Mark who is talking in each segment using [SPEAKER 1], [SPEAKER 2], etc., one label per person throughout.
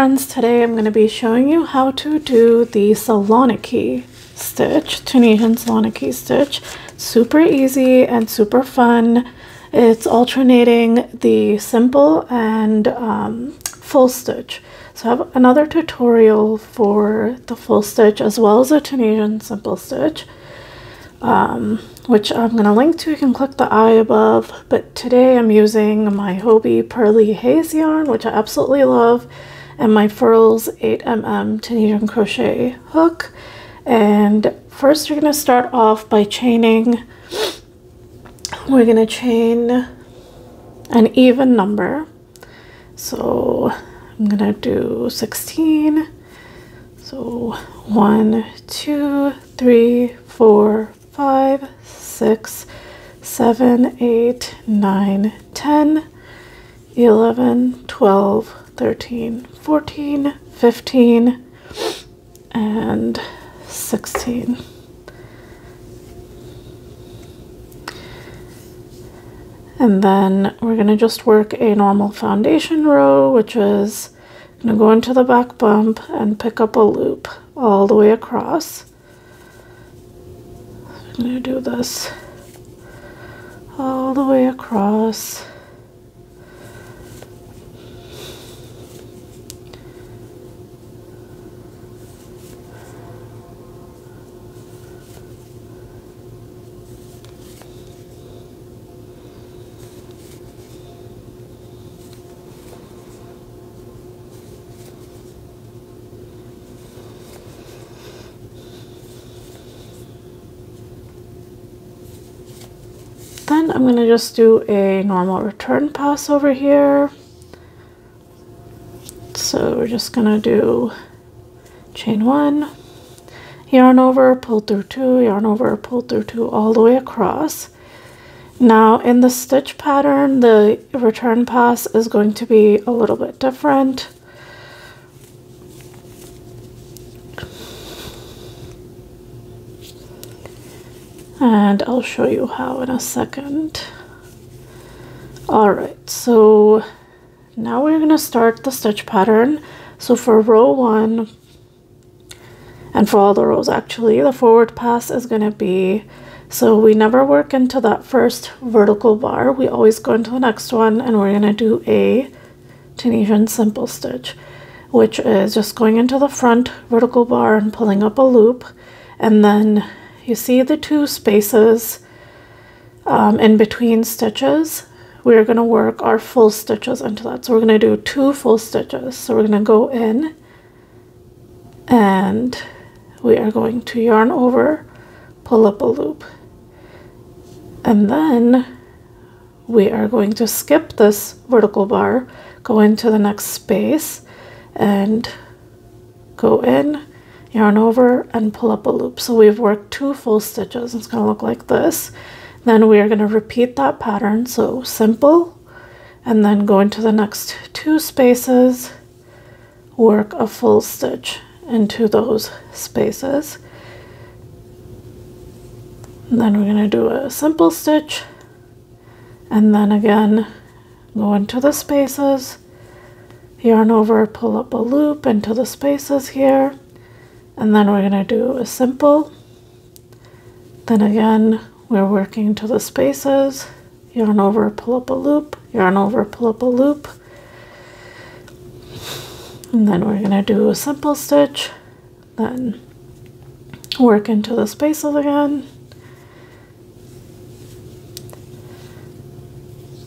[SPEAKER 1] friends, today I'm going to be showing you how to do the Saloniki stitch, Tunisian Saloniki stitch. Super easy and super fun. It's alternating the simple and full stitch. So I have another tutorial for the full stitch as well as a Tunisian simple stitch, which I'm going to link to. You can click the eye above, but today I'm using my Hobie Pearly Haze yarn, which I absolutely love, and my Furls 8mm Tunisian crochet hook. And first you're going to start off by chaining. We're going to chain an even number. So I'm going to do 16. So 1, 2, 3, 4, 5, 6, 7, 8, 9, 10, 11, 12, 13, 14, 15, and 16. And then we're going to just work a normal foundation row, which is going to go into the back bump and pick up a loop all the way across. I'm going to do this all the way across. Then I'm going to just do a normal return pass over here. So we're just going to do chain 1, yarn over, pull through 2, yarn over, pull through 2, all the way across. Now in the stitch pattern, the return pass is going to be a little bit different. And I'll show you how in a second. Alright, so now we're going to start the stitch pattern. So for row 1, and for all the rows actually, the forward pass is going to be, so we never work into that first vertical bar. We always go into the next one, and we're going to do a Tunisian simple stitch, which is just going into the front vertical bar and pulling up a loop, and then you see the 2 spaces in between stitches. We're going to work our full stitches into that. So we're going to do 2 full stitches. So we're going to go in and we are going to yarn over, pull up a loop. And then we are going to skip this vertical bar, go into the next space and go in, yarn over, and pull up a loop. So we've worked 2 full stitches. It's going to look like this. Then we are going to repeat that pattern. So simple, and then go into the next 2 spaces, work a full stitch into those spaces. And then we're going to do a simple stitch, and then again go into the spaces, yarn over, pull up a loop into the spaces here. And then we're going to do a simple. Then again, we're working to the spaces, yarn over, pull up a loop, yarn over, pull up a loop. And then we're going to do a simple stitch, then work into the spaces again.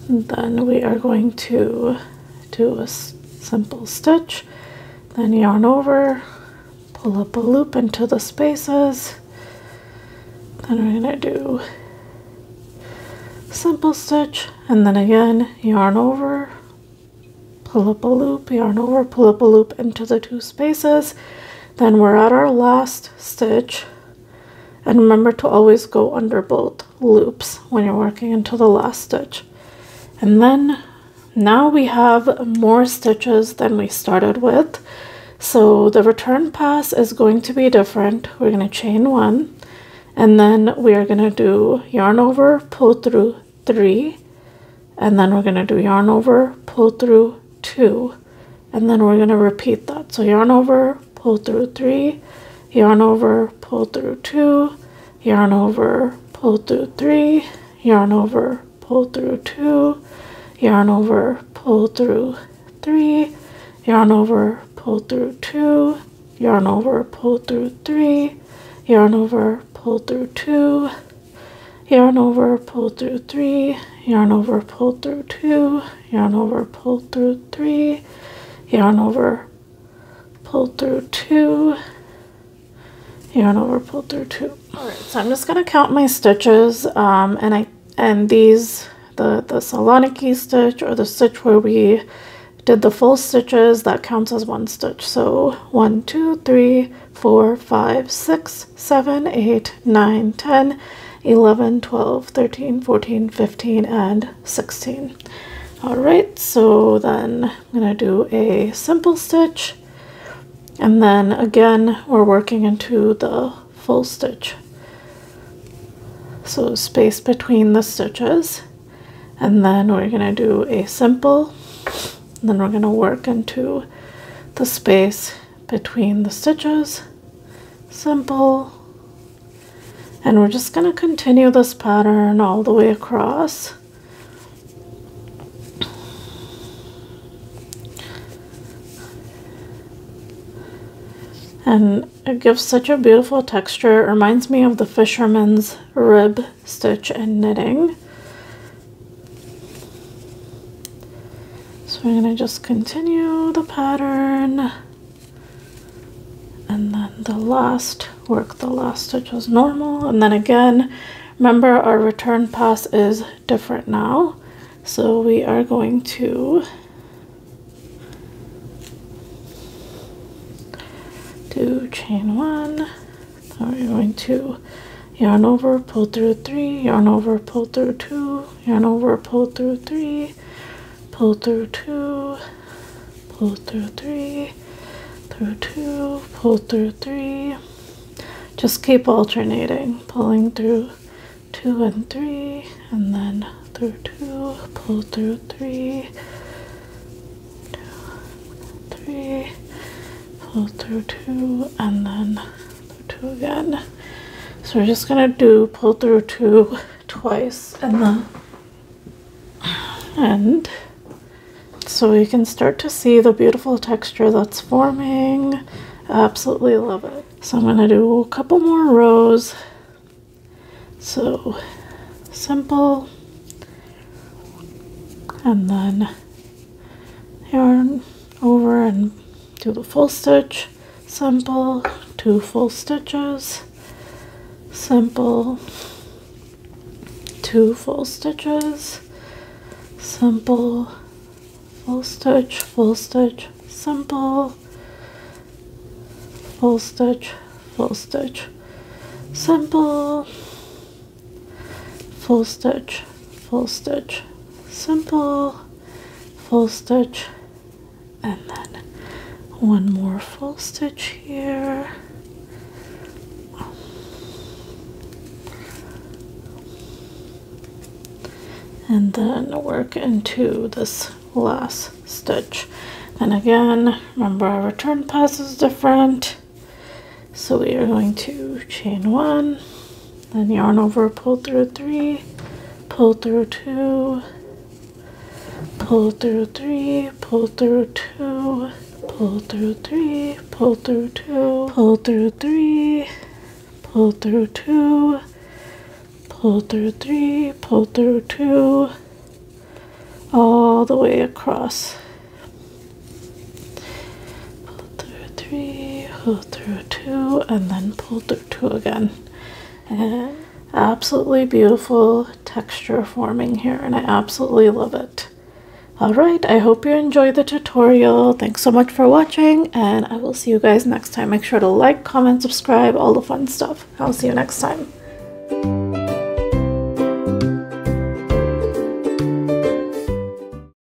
[SPEAKER 1] And then we are going to do a simple stitch, then yarn over, pull up a loop into the spaces. Then we're going to do simple stitch, and then again yarn over, pull up a loop, yarn over, pull up a loop into the 2 spaces. Then we're at our last stitch, and remember to always go under both loops when you're working into the last stitch. And then now we have more stitches than we started with. So the return pass is going to be different. We're going to chain 1, and then we are going to do yarn over, pull through 3, and then we're going to do yarn over, pull through 2, and then we're going to repeat that. So yarn over, pull through 3, yarn over, pull through 2, yarn over, pull through 3, yarn over, pull through 2, yarn over, pull through 3, yarn over, pull through 2, yarn over, pull through 3, yarn over, pull through 2, yarn over, pull through 3, yarn over, pull through 2, yarn over, pull through 3, yarn over, pull through 2, yarn over, pull through 2. All right, so I'm just gonna count my stitches, and these, the Saloniki stitch, or the stitch where we did the full stitches, that counts as 1 stitch. So 1, 2, 3, 4, 5, 6, 7, 8, 9, 10, 11, 12, 13, 14, 15, and 16. All right, so then I'm gonna do a simple stitch, and then again we're working into the full stitch. So space between the stitches, and then we're gonna do a simple, and then we're gonna work into the space between the stitches, simple, and we're just gonna continue this pattern all the way across. And it gives such a beautiful texture. It reminds me of the Fisherman's rib stitch in knitting. So we're gonna just continue the pattern, and then work the last stitch as normal. And then again, remember our return pass is different now. So we are going to do chain 1, then we're going to yarn over, pull through 3, yarn over, pull through 2, yarn over, pull through 3, pull through 2, pull through 3, through 2, pull through 3. Just keep alternating, pulling through 2 and 3, and then through 2, pull through 3, 2, 3, pull through 2, and then through 2 again. So we're just gonna do pull through 2 twice in the end, so you can start to see the beautiful texture that's forming. I absolutely love it. So I'm gonna do a couple more rows. So simple, and then yarn over and do the full stitch, simple, 2 full stitches, simple, 2 full stitches, simple, full stitch, simple, full stitch, simple, full stitch, simple, full stitch, and then 1 more full stitch here. And then work into this last stitch. And again, remember our return pass is different. So we are going to chain 1, then yarn over, pull through 3, pull through 2, pull through 3, pull through 2, pull through 3, pull through 2, pull through 3, pull through 2, pull through 3, pull through 2, all the way across. Pull through 3, pull through 2, and then pull through 2 again. And absolutely beautiful texture forming here, and I absolutely love it. Alright, I hope you enjoyed the tutorial. Thanks so much for watching, and I will see you guys next time. Make sure to like, comment, subscribe, all the fun stuff. I'll see you next time.